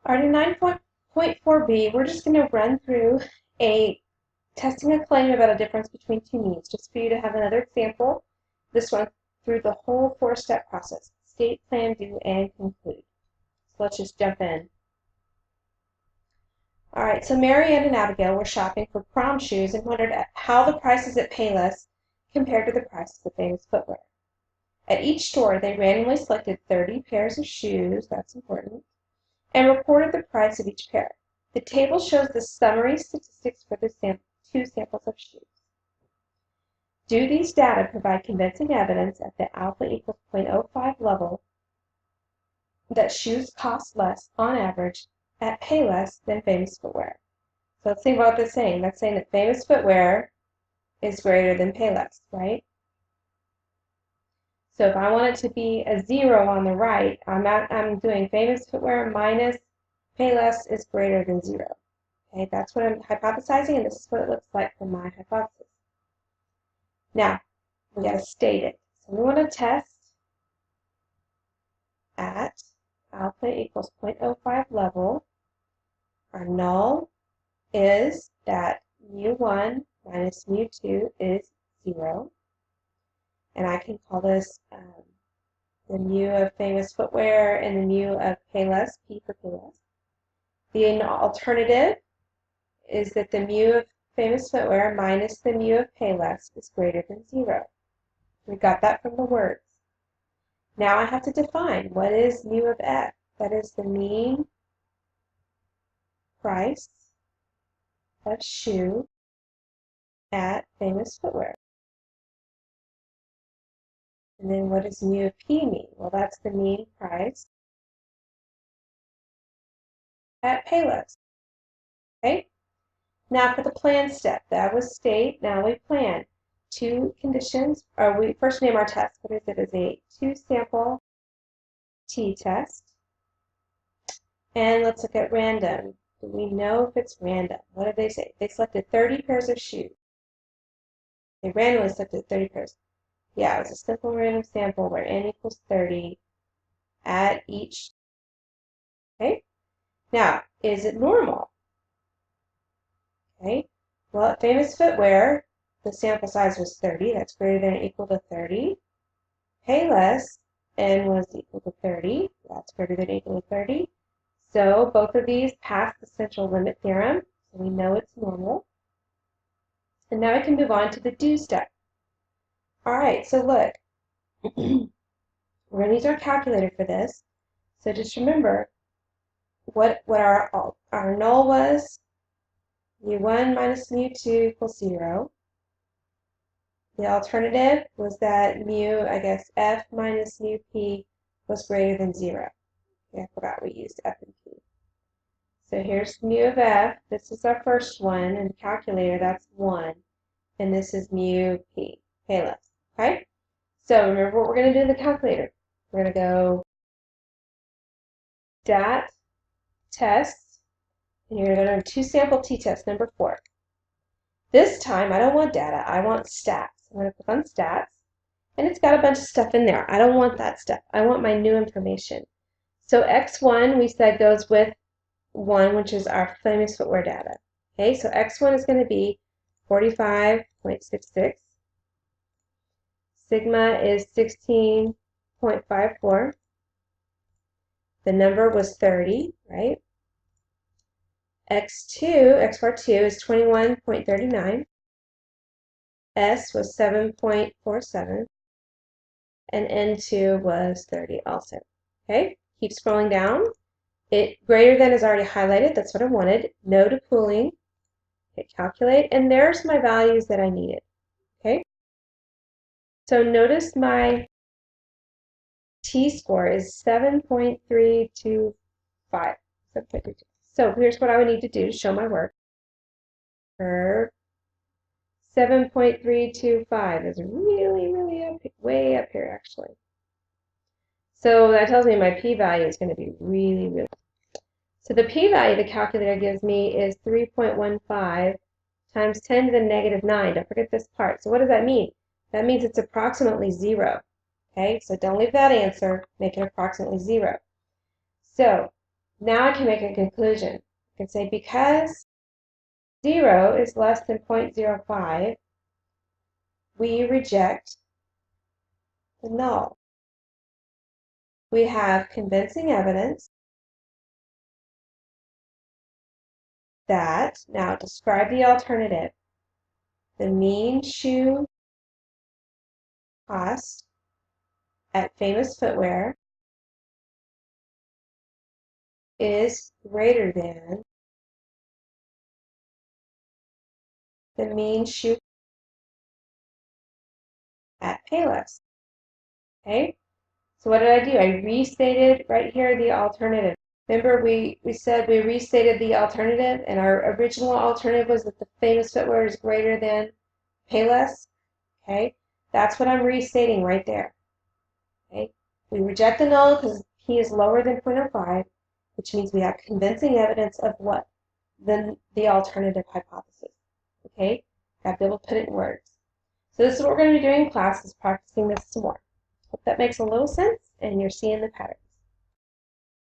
All right, in 9.4b, we're just going to run through testing a claim about a difference between two means, just for you to have another example. This one through the whole four-step process: state, plan, do, and conclude. So let's just jump in. All right, so Mary Ann and Abigail were shopping for prom shoes and wondered how the prices at Payless compared to the prices of Famous Footwear. At each store, they randomly selected 30 pairs of shoes, that's important, and reported the price of each pair. The table shows the summary statistics for the two samples of shoes. Do these data provide convincing evidence at the alpha equals 0.05 level that shoes cost less on average at Payless than Famous Footwear? So let's think about what that's saying. That's saying that Famous Footwear is greater than Payless, right? So if I want it to be a 0 on the right, I'm doing Famous Footwear minus Payless is greater than 0. Okay, that's what I'm hypothesizing, and this is what it looks like from my hypothesis. Now, we got to state it. So we want to test at alpha equals 0.05 level. Our null is that mu1 minus mu2 is 0. And I can call this the mu of Famous Footwear and the mu of Payless, P for Payless. The alternative is that the mu of Famous Footwear minus the mu of Payless is greater than 0. We got that from the words. Now I have to define what is mu of F. That is the mean price of shoe at Famous Footwear. And then what does mu of P mean? Well, that's the mean price at Payless. Okay? Now for the plan step, that was state, now we plan. Two conditions, or we first name our test. What is it? It's a two-sample t-test. And let's look at random. Do we know if it's random? What did they say? They selected 30 pairs of shoes. They randomly selected 30 pairs. Yeah, it was a simple random sample where n equals 30 at each. Okay? Now, is it normal? Okay, well, at Famous Footwear, the sample size was 30. That's greater than or equal to 30. Payless, n was equal to 30. That's greater than or equal to 30. So both of these pass the central limit theorem, so we know it's normal. And now we can move on to the do step. All right, so look, we're going to use our calculator for this. So just remember what our null was. mu1 minus mu2 equals 0. The alternative was that mu, I guess, f minus mu p was greater than 0. I forgot we used f and p. So here's mu of f. This is our first one. In the calculator, that's 1. And this is mu p, Payless. Okay? So remember what we're going to do in the calculator. We're going to go dat test, and you're going to go to two-sample t-test, number 4. This time, I don't want data. I want stats. I'm going to click on stats, and it's got a bunch of stuff in there. I don't want that stuff. I want my new information. So x1, we said, goes with 1, which is our Famous Footwear data. Okay, so x1 is going to be 45.66. Sigma is 16.54. The number was 30, right? X bar 2 is 21.39. S was 7.47. And N2 was 30 also. Okay, keep scrolling down. Greater than is already highlighted. That's what I wanted. No to pooling. Hit calculate, and there's my values that I needed. Okay. So notice my t-score is 7.325. 7.32. So here's what I would need to do to show my work. Curve 7.325 is really up, way up here actually. So that tells me my p-value is going to be really. So the p-value the calculator gives me is 3.15 times 10 to the negative 9. Don't forget this part. So what does that mean? That means it's approximately 0. Okay, so don't leave that answer. Make it approximately 0. So Now I can make a conclusion. I can say because 0 is less than 0.05, we reject the null. We have convincing evidence that, now describe the alternative. The mean shoe cost at Famous Footwear is greater than the mean shoe at Payless. Okay? So what did I do? I restated right here the alternative. Remember we said we restated the alternative, and our original alternative was that the Famous Footwear is greater than Payless. Okay? That's what I'm restating right there. Okay? We reject the null because P is lower than 0.05, which means we have convincing evidence of what? The alternative hypothesis. Okay? Got to be able to put it in words. So this is what we're going to be doing in class, is practicing this some more. Hope that makes a little sense and you're seeing the pattern.